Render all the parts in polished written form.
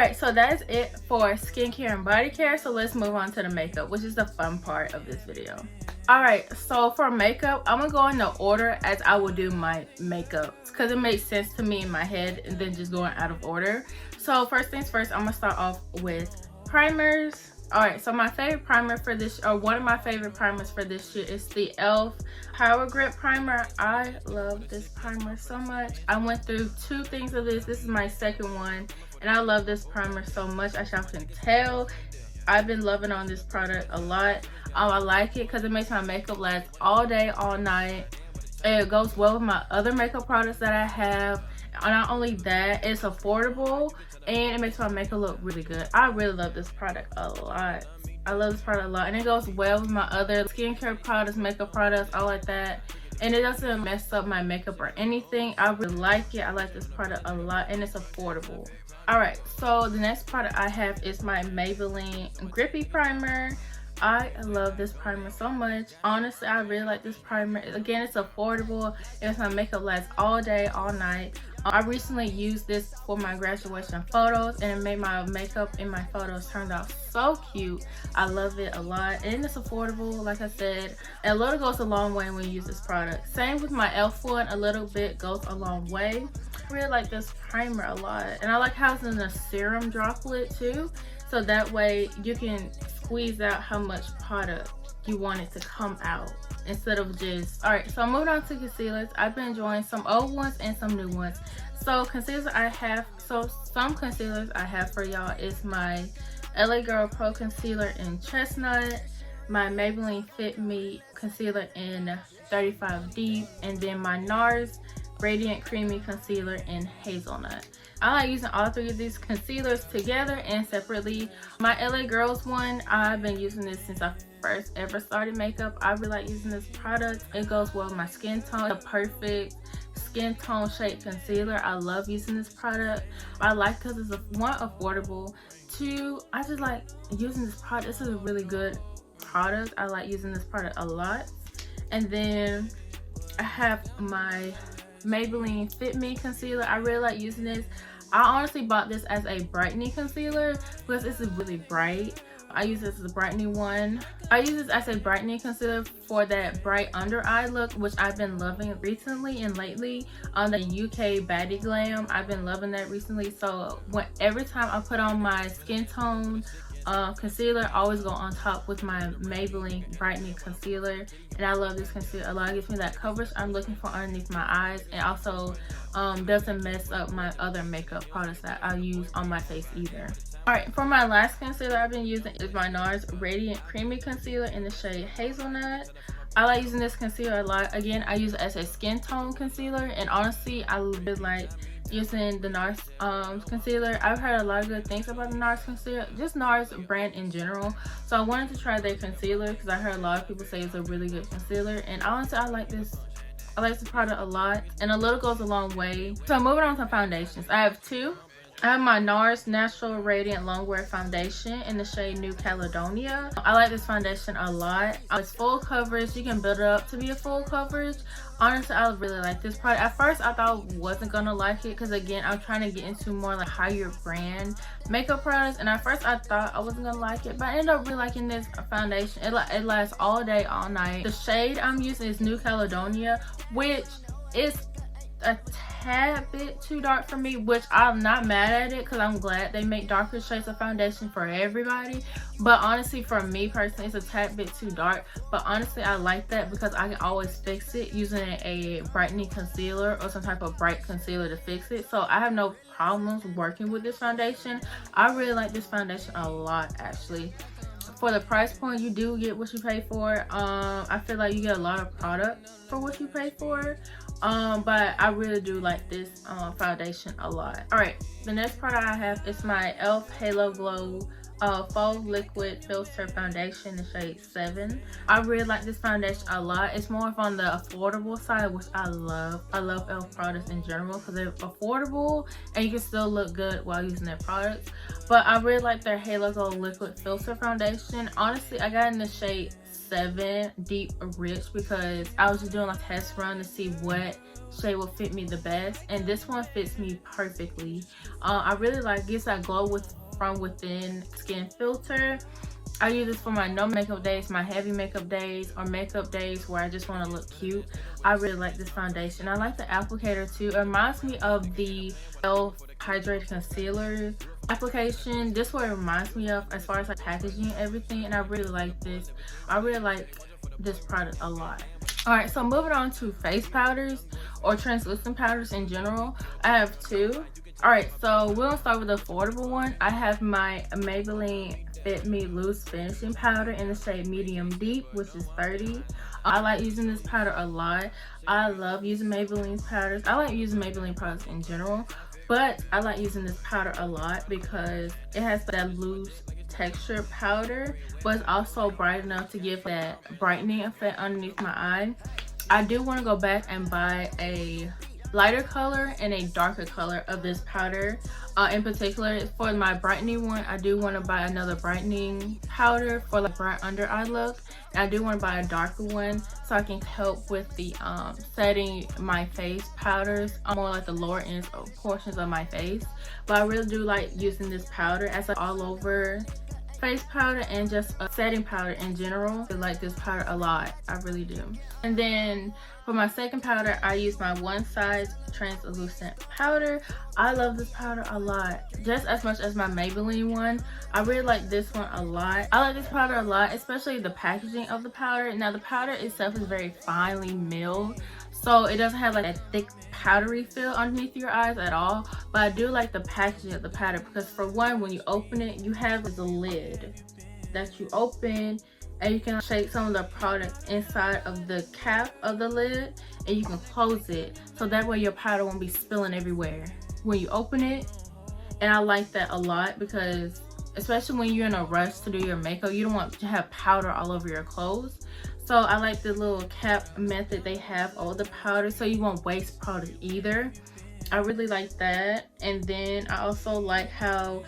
Alright, so that is it for skincare and body care. So let's move on to the makeup, which is the fun part of this video. Alright, so for makeup, I'm gonna go in the order as I will do my makeup, because it makes sense to me in my head and then just going out of order. So first things first, I'm gonna start off with primers. Alright, so my favorite primer for this, or one of my favorite primers for this year, is the e.l.f. Power Grip Primer. I love this primer so much. I went through 2 things of this. This is my second one, and I love this primer so much. As y'all can tell, I've been loving on this product a lot. I like it because it makes my makeup last all day, all night. It goes well with my other makeup products that I have. Not only that, it's affordable and it makes my makeup look really good. I really love this product a lot. I love this product a lot, and it goes well with my other skincare products, makeup products, all like that. And it doesn't mess up my makeup or anything. I really like it. I like this product a lot, and it's affordable. Alright, so the next product I have is my Maybelline Grippy Primer. I love this primer so much. Honestly, I really like this primer. Again, it's affordable. It makes my makeup last all day, all night. I recently used this for my graduation photos, and it made my makeup in my photos turned out so cute. I love it a lot, and it's affordable. Like I said, a little goes a long way when you use this product. Same with my e.l.f. one, a little bit goes a long way. I really like this primer a lot, and I like how it's in a serum droplet too, so that way you can squeeze out how much product you want it to come out instead of just. Alright, so I'm moving on to concealers. I've been enjoying some old ones and some new ones. So concealers I have, so some concealers I have for y'all is my LA Girl Pro Concealer in Chestnut, my Maybelline Fit Me Concealer in 35 Deep, and then my NARS Radiant Creamy Concealer in Hazelnut. I like using all 3 of these concealers together and separately. My LA Girls one, I've been using this since I first ever started makeup. I really like using this product. It goes well with my skin tone. The perfect skin tone shade concealer. I love using this product. I like because it's one, affordable. 2, I just like using this product. This is a really good product. I like using this product a lot. And then I have my Maybelline Fit Me Concealer. I really like using this. I honestly bought this as a brightening concealer because this is really bright. I use this as a brightening one. I use this as a brightening concealer for that bright under eye look, which I've been loving recently and lately on the UK Baddie Glam. I've been loving that recently. So every time I put on my skin tone concealer, I always go on top with my Maybelline brightening concealer, and I love this concealer a lot. It gives me that coverage I'm looking for underneath my eyes, and also doesn't mess up my other makeup products that I use on my face either. Alright, for my last concealer I've been using is my NARS Radiant Creamy Concealer in the shade Hazelnut. I like using this concealer a lot. Again, I use it as a skin tone concealer, and honestly, I really like using the NARS concealer. I've heard a lot of good things about the NARS concealer, just NARS brand in general. So I wanted to try their concealer because I heard a lot of people say it's a really good concealer, and honestly, I like this product a lot, and a little goes a long way. So moving on to foundations, I have 2. I have my NARS Natural Radiant Longwear Foundation in the shade New Caledonia. I like this foundation a lot. It's full coverage. You can build it up to be a full coverage. Honestly, I really like this product. At first, I thought I wasn't gonna like it because, again, I'm trying to get into more like higher brand makeup products. And at first, I thought I wasn't gonna like it, but I ended up really liking this foundation. It lasts all day, all night. The shade I'm using is New Caledonia, which is a tad bit too dark for me, which I'm not mad at it because I'm glad they make darker shades of foundation for everybody. But honestly, for me personally, it's a tad bit too dark. But honestly, I like that because I can always fix it using a brightening concealer or some type of bright concealer to fix it. So I have no problems working with this foundation. I really like this foundation a lot, actually. For the price point, you do get what you pay for. I feel like you get a lot of product for what you pay for. But I really do like this foundation a lot. Alright, the next product I have is my e.l.f. Halo Glow Faux Liquid Filter Foundation in the shade 7. I really like this foundation a lot. It's more on the affordable side, which I love. I love e.l.f. products in general because they're affordable and you can still look good while using their products. But I really like their Halo Glow Liquid Filter Foundation. Honestly, I got in the shade 07 Deep Rich because I was just doing a test run to see what shade will fit me the best, and this one fits me perfectly. I really like, gives that glow from within skin filter. I use this for my no makeup days, my heavy makeup days, or makeup days where I just want to look cute. I really like this foundation. I like the applicator too. It reminds me of the e.l.f. Hydrated Concealer application. This is what it reminds me of as far as like packaging and everything, and I really like this. I really like this product a lot. Alright, so moving on to face powders or translucent powders in general. I have two. Alright, so we'll start with the affordable one. I have my Maybelline Fit Me Loose Finishing Powder in the shade Medium Deep, which is 30. I like using this powder a lot. I love using Maybelline's powders. I like using Maybelline products in general, but I like using this powder a lot because it has that loose texture powder, but it's also bright enough to give that brightening effect underneath my eye. I do want to go back and buy a lighter color and a darker color of this powder. In particular, for my brightening one, I do want to buy another brightening powder for like bright under eye look, and I do want to buy a darker one so I can help with the setting my face powders on more like the lower ends or portions of my face. But I really do like using this powder as like all over face powder and just a setting powder in general. I like this powder a lot, I really do. And then for my second powder, I use my One Size translucent powder. I love this powder a lot, just as much as my Maybelline one. I really like this one a lot. I like this powder a lot, especially the packaging of the powder. Now the powder itself is very finely milled, so it doesn't have like a thick powdery feel underneath your eyes at all. But I do like the packaging of the powder because, for one, when you open it, you have the lid that you open, and you can shake some of the product inside of the cap of the lid, and you can close it so that way your powder won't be spilling everywhere when you open it. And I like that a lot because, especially when you're in a rush to do your makeup, you don't want to have powder all over your clothes. So I like the little cap method they have over the powder, so you won't waste product either. I really like that. And then I also like how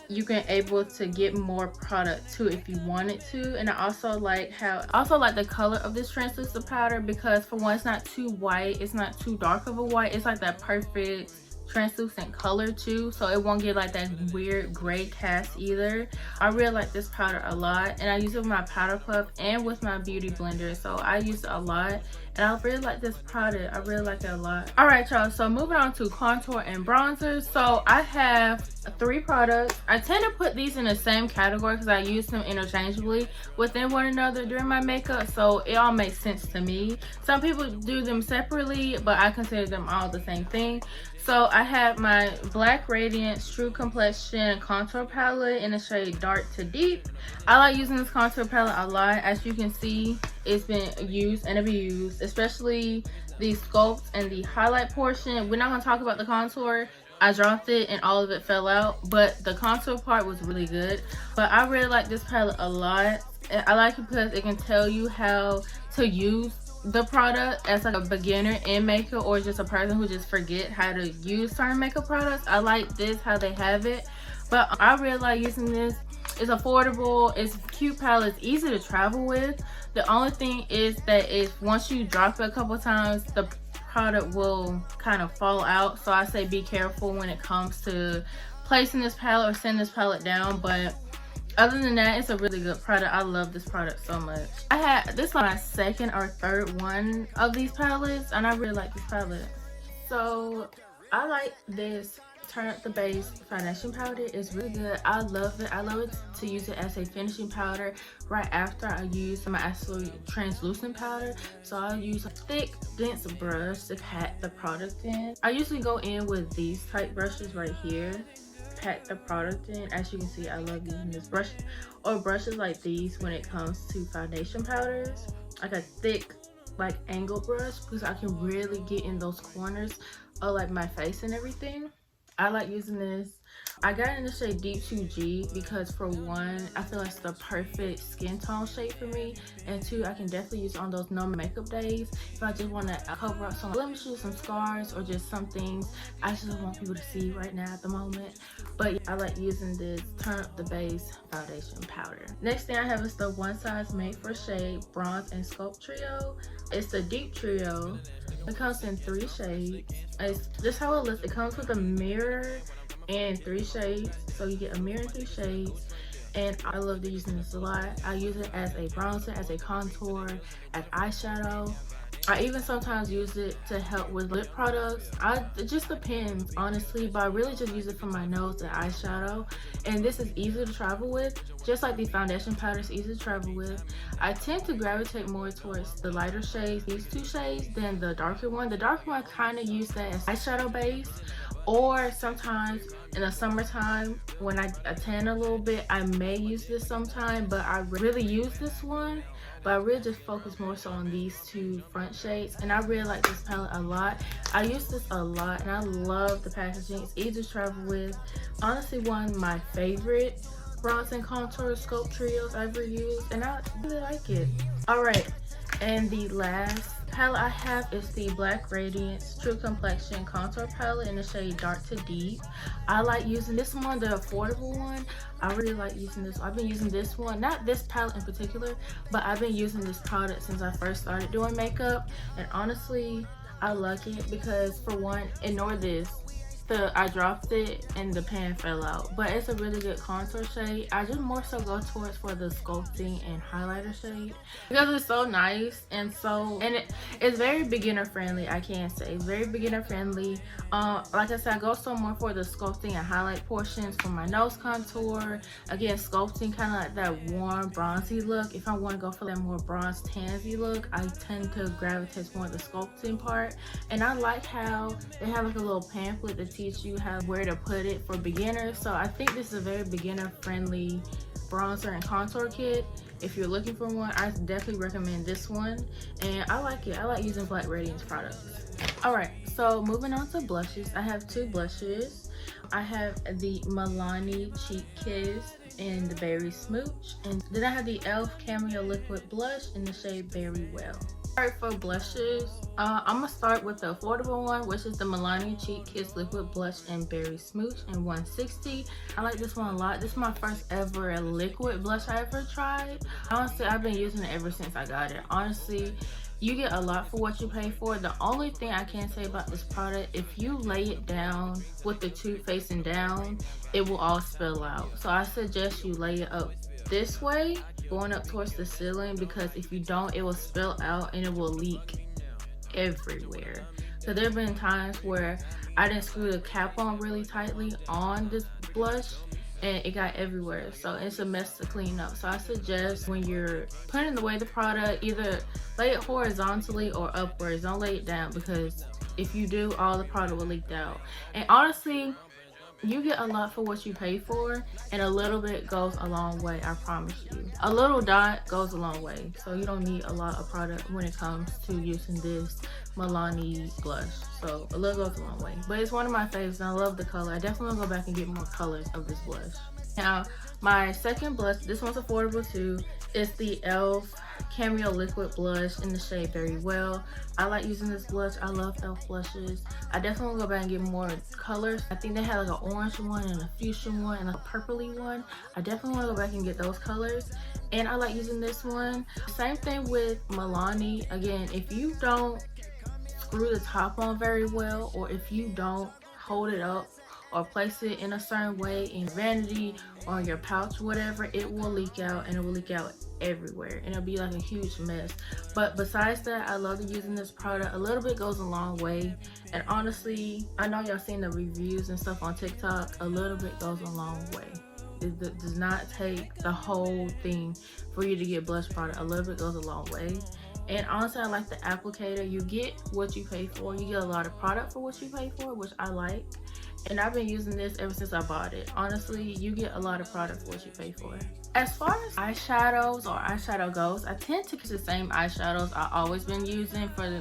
you can able to get more product too if you wanted to. And I also like the color of this translucent powder because, for one, it's not too white, it's not too dark of a white. It's like that perfect translucent color too, so it won't get like that weird gray cast either. I really like this powder a lot, and I use it with my powder puff and with my beauty blender, so I use it a lot. And I really like this product. I really like it a lot. Alright y'all, so moving on to contour and bronzers. So I have 3 products. I tend to put these in the same category because I use them interchangeably within one another during my makeup, so it all makes sense to me. Some people do them separately, but I consider them all the same thing. So I have my Black Radiance True Complexion Contour Palette in the shade Dark to Deep. I like using this contour palette a lot. As you can see, it's been used and abused, especially the sculpt and the highlight portion. We're not going to talk about the contour. I dropped it and all of it fell out, but the contour part was really good. But I really like this palette a lot. I like it because it can tell you how to use the product as like a beginner in makeup, or just a person who just forget how to use certain makeup products. I like this, how they have it. But I really like using this. It's affordable, it's a cute palette, it's easy to travel with. The only thing is that once you drop it a couple times, the product will kind of fall out. So I say be careful when it comes to placing this palette or sending this palette down. But other than that, it's a really good product. I love this product so much. This is my second or third one of these palettes, and I really like this palette. So I like this Turn Up the Base foundation powder. It's really good. I love it. I love it to use it as a finishing powder right after I use my actual translucent powder. So I'll use a thick, dense brush to pat the product in. I usually go in with these type brushes right here, pat the product in. As you can see, I love using this brush or brushes like these when it comes to foundation powders, like a thick like angle brush, because I can really get in those corners of like my face and everything. I like using this I got in the shade Deep 2G because for one, I feel like it's the perfect skin tone shade for me, and two, I can definitely use it on those no makeup days if I just want to cover up some blemishes, some scars, or just some things I just don't want people to see right now at the moment. But yeah, I like using this Turn Up the Base foundation powder. Next thing I have is the One Size Made for Shade Bronze and Sculpt Trio. It's the Deep Trio. It comes in 3 shades. It's just how it looks. It comes with a mirror and 3 shades, so you get a mirror and 3 shades. And I love using this a lot. I use it as a bronzer, as a contour, as eyeshadow. I even sometimes use it to help with lip products. It just depends, honestly, but I really just use it for my nose and eyeshadow. And this is easy to travel with, just like the foundation powder is easy to travel with. I tend to gravitate more towards the lighter shades, these 2 shades, than the darker one. The darker one I kind of use that as eyeshadow base, or sometimes in the summertime when I tan a little bit, I may use this sometime, but I really use this one. But I really just focus more so on these 2 front shades, and I really like this palette a lot. I use this a lot, and I love the packaging. It's easy to travel with. Honestly, one of my favorite bronze and contour sculpt trios I ever used, and I really like it. Alright, and the last palette I have is the Black Radiance True Complexion Contour Palette in the shade Dark to Deep. I like using this one, the affordable one. I really like using this. I've been using this one, not this palette in particular, but I've been using this product since I first started doing makeup. And honestly, I like it because, for one, ignore this. I dropped it and the pan fell out, but it's a really good contour shade. I just more so go towards for the sculpting and highlighter shade because it's so nice and it's very beginner friendly. I can say it's very beginner friendly. Like I said, I go so more for the sculpting and highlight portions for my nose contour. Again, sculpting kind of like that warm bronzy look. If I want to go for that more bronze tansy look, I tend to gravitate more the sculpting part. And I like how they have like a little pamphlet that teach you where to put it for beginners. So I think this is a very beginner friendly bronzer and contour kit. If you're looking for one, I definitely recommend this one, and I like it. I like using Black Radiance products. Alright, so moving on to blushes. I have 2 blushes. I have the Maybelline Cheek Kiss in the Berry Smooch, and then I have the e.l.f. Cameo Liquid Blush in the shade Berry Well. Alright, for blushes, I'm gonna start with the affordable one, which is the Maybelline Cheek Kiss Liquid Blush in Berry Smooch in 160. I like this one a lot. This is my first ever liquid blush I ever tried. Honestly, I've been using it ever since I got it. Honestly, you get a lot for what you pay for. The only thing I can say about this product, if you lay it down with the tube facing down, it will all spill out. So I suggest you lay it up this way, going up towards the ceiling, because if you don't, it will spill out and it will leak everywhere. So there have been times where I didn't screw the cap on really tightly on this blush and it got everywhere, so it's a mess to clean up. So I suggest when you're putting away the product, either lay it horizontally or upwards. Don't lay it down, because if you do, all the product will leak out. And honestly, you get a lot for what you pay for, and a little bit goes a long way. I promise you, a little dot goes a long way. So you don't need a lot of product when it comes to using this Maybelline blush. So a little goes a long way, but it's one of my favorites and I love the color. I definitely want to go back and get more colors of this blush. Now, my second blush, this one's affordable too, is the e.l.f. Cameo Liquid Blush in the shade Very Well. I like using this blush. I love e.l.f. blushes. I definitely want to go back and get more colors. I think they had like an orange one and a fuchsia one and a purpley one. I definitely want to go back and get those colors. And I like using this one. Same thing with Maybelline. Again, if you don't screw the top on very well, or if you don't hold it up or place it in a certain way in vanity or your pouch, whatever, it will leak out, and it will leak out everywhere and it'll be like a huge mess. But besides that, I love using this product. A little bit goes a long way, and honestly, I know y'all seen the reviews and stuff on TikTok. A little bit goes a long way. It does not take the whole thing for you to get blush product. A little bit goes a long way. And honestly, I like the applicator. You get what you pay for. You get a lot of product for what you pay for, which I like. And I've been using this ever since I bought it. Honestly, you get a lot of product for what you pay for. As far as eyeshadows or eyeshadow goes, I tend to use the same eyeshadows I've always been using for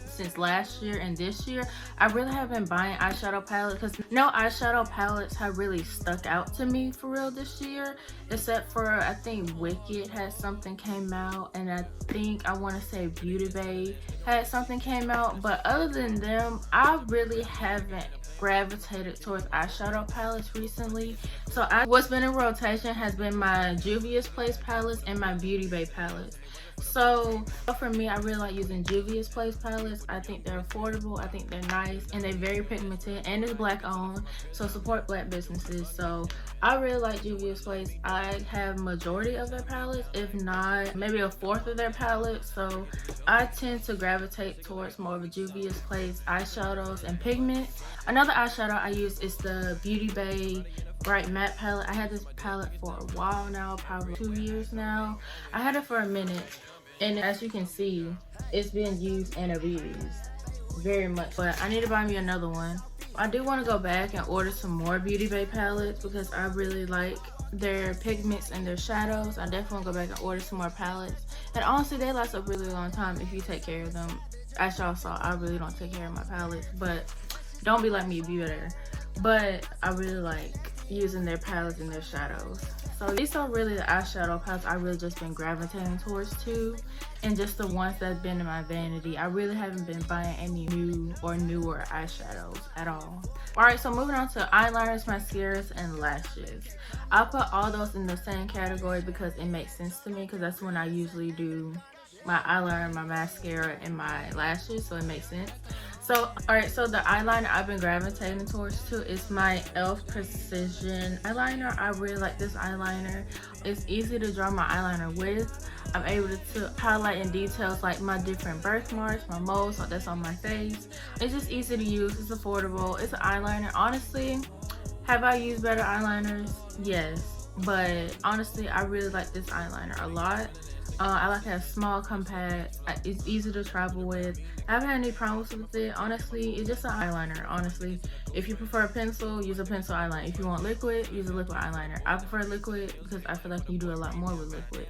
since last year and this year, I really have been buying eyeshadow palettes because no eyeshadow palettes have really stuck out to me for real this year, except for I think Wicked had something came out, and I think I want to say Beauty Bay had something came out. But other than them, I really haven't gravitated towards eyeshadow palettes recently. So what's been in rotation has been my Juvia's Place palettes and my Beauty Bay palettes. So for me, I really like using Juvia's Place palettes. I think they're affordable, I think they're nice, and they're very pigmented, and it's black owned, so support black businesses. So I really like Juvia's Place. I have majority of their palettes, if not maybe a fourth of their palettes. So I tend to gravitate towards more of a Juvia's Place eyeshadows and pigments. Another eyeshadow I use is the Beauty Bay Bright Matte palette. I had this palette for a while now, probably 2 years now. I had it for a minute, and as you can see, it's been used and abused very much, but I need to buy me another one. I do want to go back and order some more Beauty Bay palettes because I really like their pigments and their shadows. I definitely want to go back and order some more palettes, and honestly they last a really long time if you take care of them. As y'all saw, I really don't take care of my palettes, but don't be like me, be better. But I really like using their palettes and their shadows. So these are really the eyeshadow palettes I really just been gravitating towards too, and just the ones that's been in my vanity. I really haven't been buying any new or newer eyeshadows at all. Alright, so moving on to eyeliners, mascaras, and lashes. I'll put all those in the same category because it makes sense to me, because that's when I usually do my eyeliner, my mascara, and my lashes, so it makes sense. So alright, so the eyeliner I've been gravitating towards too is my e.l.f. Precision eyeliner. I really like this eyeliner. It's easy to draw my eyeliner with. I'm able to highlight in details like my different birthmarks, my moles, like that's on my face. It's just easy to use, it's affordable, it's an eyeliner. Honestly, have I used better eyeliners? Yes, but honestly I really like this eyeliner a lot. I like it small, compact, it's easy to travel with. I haven't had any problems with it. Honestly, it's just an eyeliner. Honestly, if you prefer a pencil, use a pencil eyeliner. If you want liquid, use a liquid eyeliner. I prefer liquid because I feel like you do a lot more with liquid,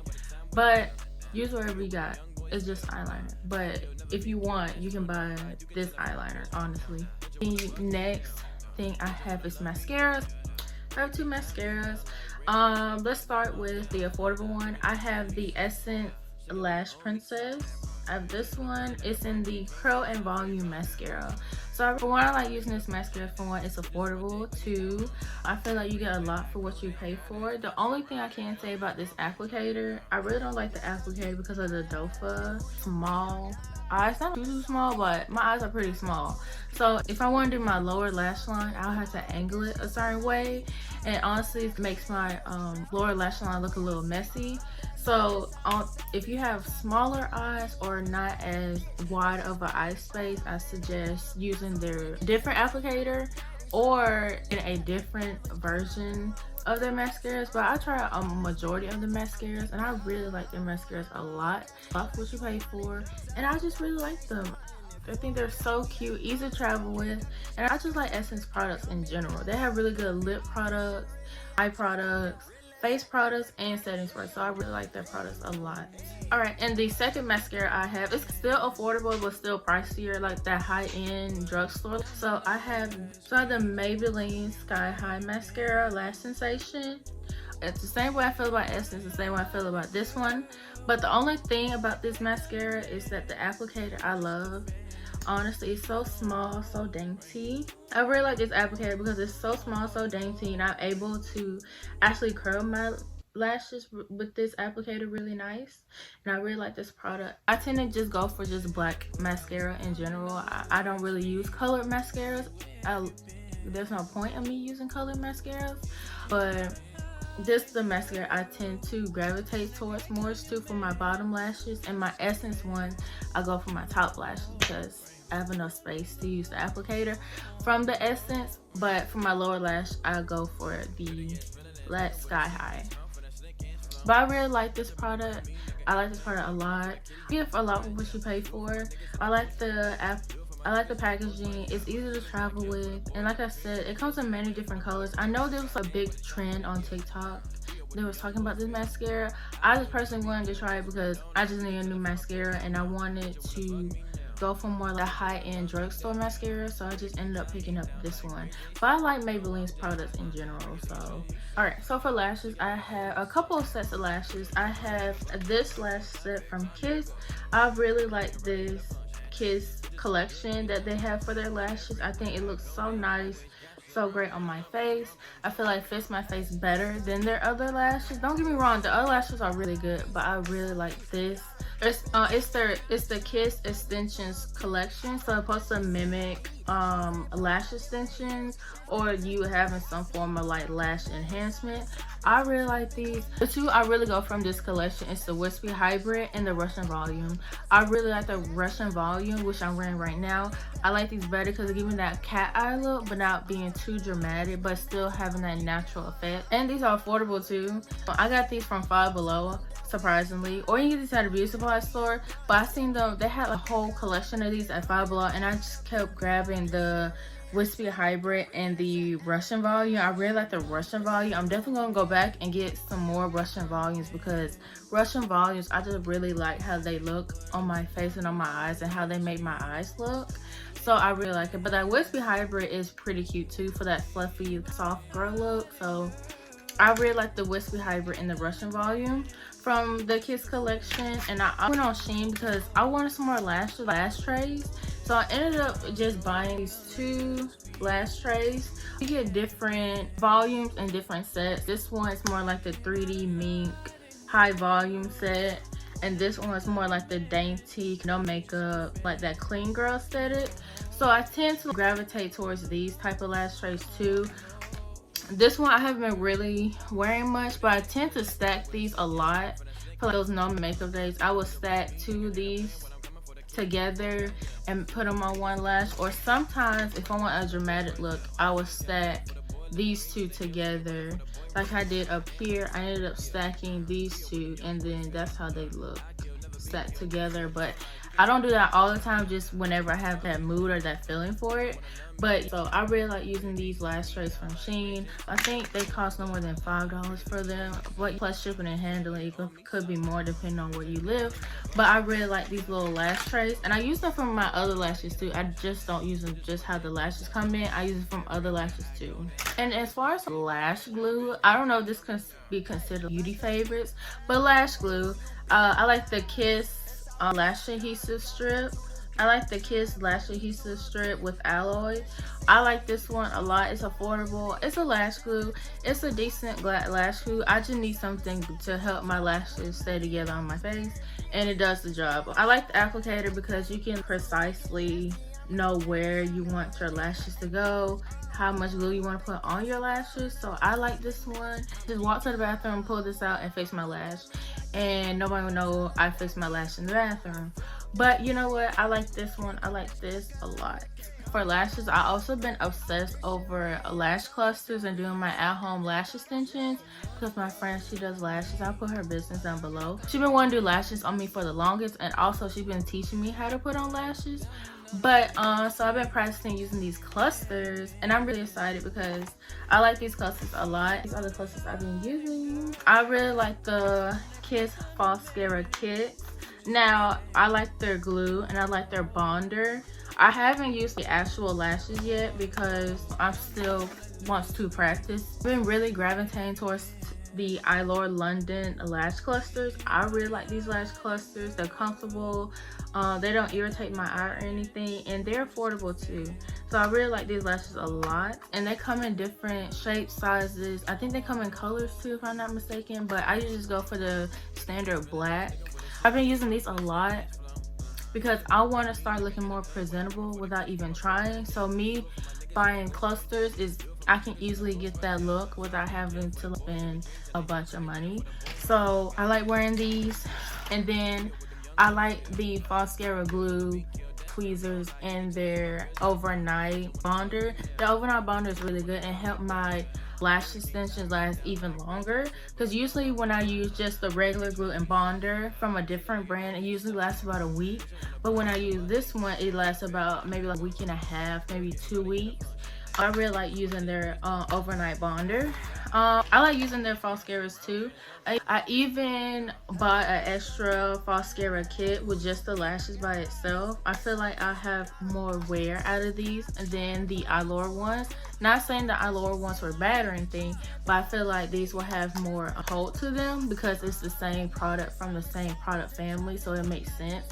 but use whatever you got. It's just eyeliner, but if you want, you can buy this eyeliner. Honestly, the next thing I have is mascaras. I have 2 mascaras. Let's start with the affordable one. I have the Essence Lash Princess. I have this one. It's in the Curl and Volume Mascara. So for one, I like using this mascara. For one, it's affordable. 2, I feel like you get a lot for what you pay for. The only thing I can say about this applicator, I really don't like the applicator because of the dofa. Small eyes, not too small, but my eyes are pretty small. So if I want to do my lower lash line, I'll have to angle it a certain way, and honestly it makes my lower lash line look a little messy. So if you have smaller eyes or not as wide of an eye space, I suggest using their different applicator or in a different version of their mascaras. But I try a majority of the mascaras, and I really like their mascaras a lot. Off what you pay for, and I just really like them. I think they're so cute, easy to travel with, and I just like Essence products in general. They have really good lip products, eye products, face products, and setting sprays, so I really like their products a lot. Alright, and the second mascara I have is still affordable but still pricier, like that high-end drugstore. So I have the Maybelline Sky High Mascara Lash Sensation. It's the same way I feel about Essence, the same way I feel about this one. But the only thing about this mascara is that the applicator I love. Honestly, it's so small, so dainty. I really like this applicator because it's so small, so dainty, and I'm able to actually curl my lashes with this applicator really nice. And I really like this product. I tend to just go for just black mascara in general. I don't really use colored mascaras. There's no point in me using colored mascaras, but this is the mascara I tend to gravitate towards more too for my bottom lashes, and my Essence one I go for my top lashes because I have enough space to use the applicator from the Essence. But for my lower lash I go for the Sky High. But I really like this product. I like this product a lot. You get a lot for what you pay for. I like the packaging. It's easy to travel with, and like I said, it comes in many different colors. I know there was a big trend on TikTok. They was talking about this mascara. I just personally wanted to try it because I just need a new mascara, and I wanted to go for more like high-end drugstore mascara, so I just ended up picking up this one. But I like Maybelline's products in general. So alright, so for lashes, I have a couple of sets of lashes. I have this lash set from Kiss. I really like this Kiss collection that they have for their lashes. I think it looks so nice, so great on my face. I feel like it fits my face better than their other lashes. Don't get me wrong, the other lashes are really good, but I really like this. It's the Kiss extensions collection, so it's supposed to mimic lash extensions or you having some form of like lash enhancement. I really like these. The two I really go from this collection is the Wispy Hybrid and the Russian Volume. I really like the Russian Volume, which I'm wearing right now. I like these better because they give me that cat eye look, but not being too dramatic, but still having that natural effect. And these are affordable too. I got these from Five Below, surprisingly, or you can get these at a beauty supply store, but I seen them, they had a whole collection of these at Five Below, and I just kept grabbing the Wispy Hybrid and the Russian Volume. I really like the Russian Volume. I'm definitely gonna go back and get some more Russian Volumes because Russian Volumes, I just really like how they look on my face and on my eyes and how they make my eyes look. So I really like it. But that Wispy Hybrid is pretty cute too for that fluffy, soft girl look. So I really like the Wispy Hybrid and the Russian Volume from the Kiss collection. And I went on Shein because I wanted some more lash trays. So I ended up just buying these two lash trays. You get different volumes and different sets. This one is more like the 3D Mink high volume set. And this one is more like the dainty, no makeup, like that clean girl aesthetic. So I tend to gravitate towards these type of lash trays too. This one I haven't been really wearing much, but I tend to stack these a lot. For those no makeup days, I will stack two of these together and put them on one lash. Or sometimes if I want a dramatic look, I will stack these two together. Like I did up here, I ended up stacking these two, and then that's how they look stacked together. But I don't do that all the time, just whenever I have that mood or that feeling for it. But so I really like using these lash trays from Shein. I think they cost no more than $5 for them, but plus shipping and handling, it could be more depending on where you live. But I really like these little lash trays, and I use them from my other lashes too. I just don't use them just how the lashes come in. I use it from other lashes too. And as far as lash glue, I don't know if this can be considered beauty favorites, but lash glue, I like the Kiss lash adhesive strip. I like the Kiss lash adhesive strip with alloy. I like this one a lot. It's affordable. It's a lash glue. It's a decent lash glue. I just need something to help my lashes stay together on my face, and it does the job. I like the applicator because you can precisely know where you want your lashes to go, how much glue you want to put on your lashes. So I like this one. Just walk to the bathroom, pull this out, and fix my lash, and nobody will know I fixed my lash in the bathroom. But you know what, I like this one. I like this a lot. For lashes, I also been obsessed over lash clusters and doing my at-home lash extensions because my friend, she does lashes. I'll put her business down below. She's been wanting to do lashes on me for the longest, and also she's been teaching me how to put on lashes. But so I've been practicing using these clusters, and I'm really excited because I like these clusters a lot. These are the clusters I've been using. I really like the Kiss Mascara Kit. Now I like their glue and I like their bonder. I haven't used the actual lashes yet because I still want to practice. I've been really gravitating towards the Eylure London lash clusters. I really like these lash clusters. They're comfortable. They don't irritate my eye or anything, and they're affordable too. So I really like these lashes a lot, and they come in different shapes, sizes. I think they come in colors too, if I'm not mistaken, but I usually just go for the standard black. I've been using these a lot because I want to start looking more presentable without even trying. So me buying clusters is, I can easily get that look without having to spend a bunch of money. So I like wearing these. And then I like the Mascara glue tweezers and their overnight bonder. The overnight bonder is really good and help my lash extensions last even longer, because usually when I use just the regular glue and bonder from a different brand, it usually lasts about a week. But when I use this one, it lasts about maybe like a week and a half, maybe 2 weeks. I really like using their overnight bonder. I like using their mascaras too. I even bought an extra mascara kit with just the lashes by itself. I feel like I have more wear out of these than the Allure ones. Not saying the Allure ones were bad or anything, but I feel like these will have more hold to them because it's the same product from the same product family, so it makes sense.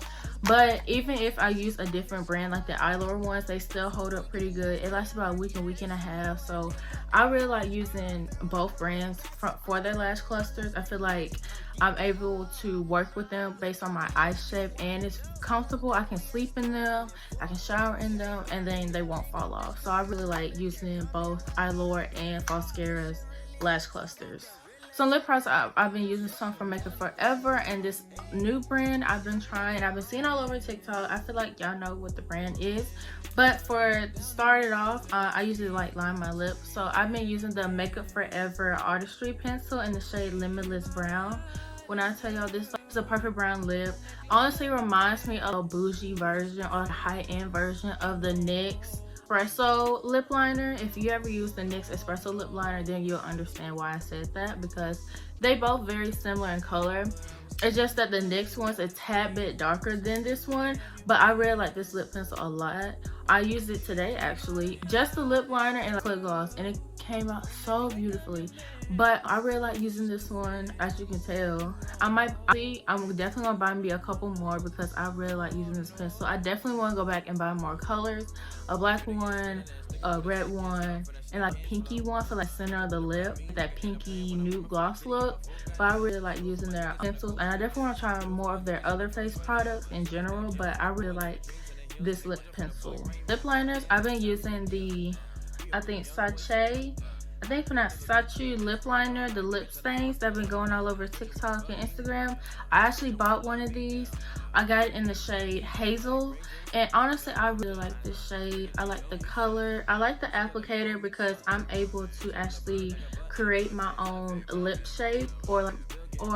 But even if I use a different brand like the Allure ones, they still hold up pretty good. It lasts about a week and a half. So I really like using both brands for their lash clusters. I feel like I'm able to work with them based on my eye shape, and it's comfortable. I can sleep in them, I can shower in them, and then they won't fall off. So I really like using both Allure and Mascara's lash clusters. So lip products, I've been using some from Makeup Forever, and this new brand I've been trying, I've been seeing all over TikTok. I feel like y'all know what the brand is, but for to start it off, I usually like line my lips. So I've been using the Makeup Forever Artistry pencil in the shade Limitless Brown. When I tell y'all, this is a perfect brown lip. Honestly, it reminds me of a bougie version or a high-end version of the NYX Espresso lip liner. If you ever use the NYX Espresso lip liner, then you'll understand why I said that, because they both very similar in color. It's just that the NYX one's a tad bit darker than this one, but I really like this lip pencil a lot. I used it today actually, just the lip liner and lip gloss, and it came out so beautifully. But I really like using this one, as you can tell. I'm definitely gonna buy me a couple more because I really like using this pencil. I definitely want to go back and buy more colors, a black one, a red one, and like pinky one for like center of the lip, that pinky nude gloss look. But I really like using their pencils, and I definitely want to try more of their other face products in general, but I really like this lip pencil. Lip liners, I've been using the, I think Sachi lip liner, the lip stains that have been going all over TikTok and Instagram. I actually bought one of these. I got it in the shade Hazel, and honestly I really like this shade. I like the color, I like the applicator because I'm able to actually create my own lip shape or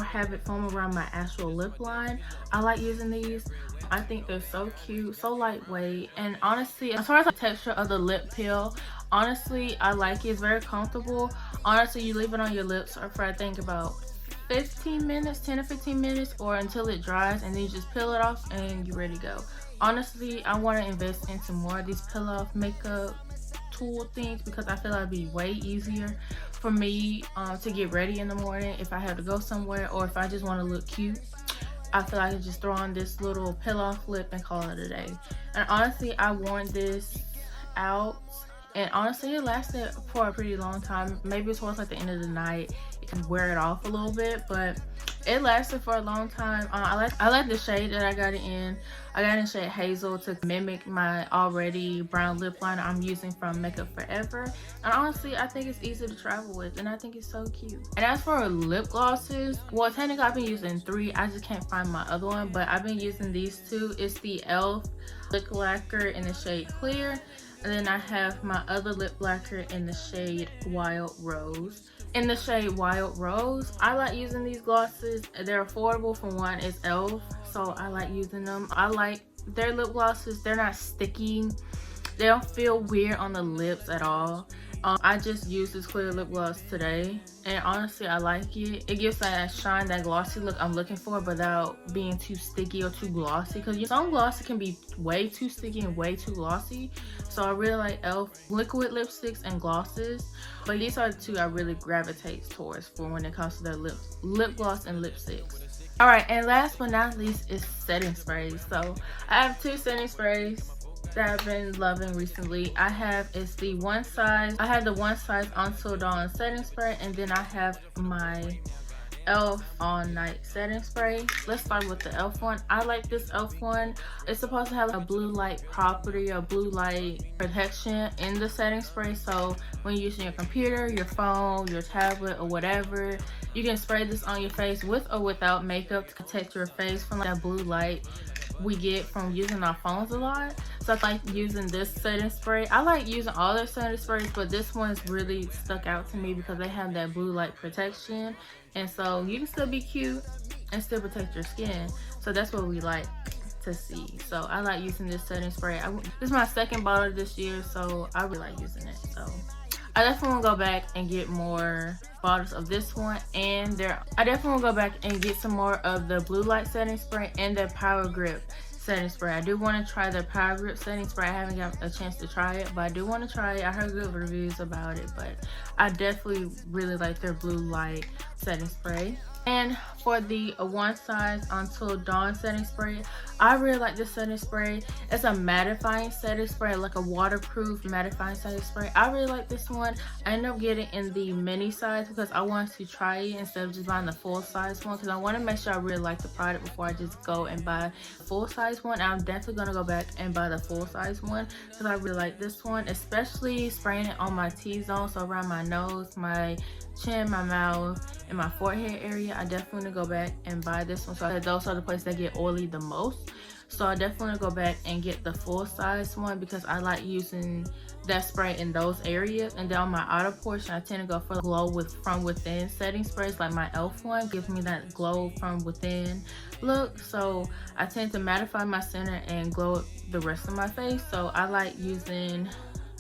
have it form around my actual lip line. I like using these. I think they're so cute, so lightweight, and honestly, as far as the texture of the lip peel, honestly I like it. It's very comfortable. Honestly, you leave it on your lips for I think about 15 minutes, 10 to 15 minutes, or until it dries, and then you just peel it off and you're ready to go. Honestly, I want to invest into more of these peel off makeup tool things because I feel like it'd be way easier for me to get ready in the morning if I have to go somewhere, or if I just want to look cute. I feel like I can just throw on this little peel off lip and call it a day. And honestly, I worn this out, and honestly it lasted for a pretty long time. Maybe towards like the end of the night it can wear it off a little bit, but it lasted for a long time. I like the shade that I got it in. I got it in shade Hazel to mimic my already brown lip liner I'm using from Makeup Forever, and honestly I think it's easy to travel with, and I think it's so cute. And as for lip glosses, well technically I've been using 3, I just can't find my other one, but I've been using these 2. It's the e.l.f. lip lacquer in the shade Clear, and then I have my other lip lacquer in the shade Wild Rose. In the shade Wild Rose, I like using these glosses. They're affordable. For one, it's e.l.f., so I like using them. I like their lip glosses. They're not sticky. They don't feel weird on the lips at all. I just used this clear lip gloss today, and honestly I like it. It gives that shine, that glossy look I'm looking for without being too sticky or too glossy, because some glosses can be way too sticky and way too glossy. So I really like e.l.f. liquid lipsticks and glosses, but these are the 2 I really gravitate towards for when it comes to their lip gloss and lipsticks. Alright, and last but not least is setting sprays. So I have 2 setting sprays that I've been loving recently. I have the one size Until Dawn setting spray, and then I have my e.l.f. All Night setting spray. Let's start with the e.l.f. one. I like this e.l.f. one. It's supposed to have a blue light property or blue light protection in the setting spray, so when you're using your computer, your phone, your tablet, or whatever, you can spray this on your face with or without makeup to protect your face from that blue light we get from using our phones a lot. So I like using this setting spray. I like using all their setting sprays, but this one's really stuck out to me because they have that blue light protection, and so you can still be cute and still protect your skin. So that's what we like to see. So I like using this setting spray. This is my second bottle this year, so I really like using it. So I definitely want to go back and get more bottles of this one, and I definitely want to go back and get some more of the blue light setting spray and the Power Grip setting spray. I do want to try the Power Grip setting spray. I haven't got a chance to try it, but I do want to try it. I heard good reviews about it, but I definitely really like their blue light setting spray. And for the One Size Until Dawn setting spray, I really like this setting spray. It's a mattifying setting spray, like a waterproof mattifying setting spray. I really like this one. I ended up getting in the mini size because I wanted to try it instead of just buying the full size one, because I want to make sure I really like the product before I just go and buy the full size one. I'm definitely going to go back and buy the full size one because I really like this one, especially spraying it on my T-zone, so around my nose, my chin, my mouth, and my forehead area. I definitely want to go back and buy this one. So those are the places that get oily the most. So I definitely want to go back and get the full size one because I like using that spray in those areas. And then on my outer portion, I tend to go for the glow from within setting sprays, like my e.l.f. one gives me that glow from within look. So I tend to mattify my center and glow up the rest of my face. So I like using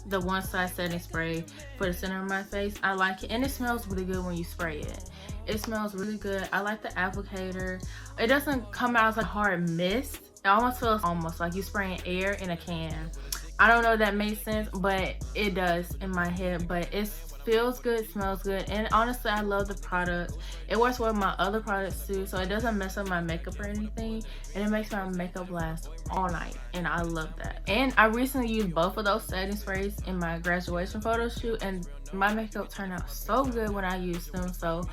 the One Size setting spray for the center of my face. I like it, and it smells really good when you spray it. It smells really good. I like the applicator. It doesn't come out as a hard mist. It almost feels like you spraying air in a can. I don't know if that makes sense, but it does in my head. But it feels good, smells good, and honestly, I love the product. It works well with my other products too, so it doesn't mess up my makeup or anything, and it makes my makeup last all night, and I love that. And I recently used both of those setting sprays in my graduation photo shoot, and my makeup turned out so good when I used them. So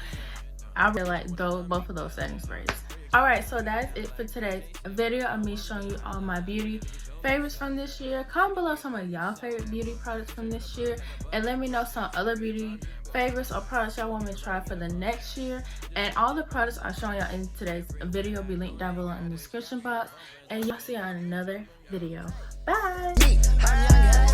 I really like both of those setting sprays. Alright, so that's it for today's video of me showing you all my beauty favorites from this year. Comment below some of y'all favorite beauty products from this year, and let me know some other beauty favorites or products y'all want me to try for the next year. And all the products I'm showing y'all in today's video will be linked down below in the description box, and y'all see y'all in another video. Bye!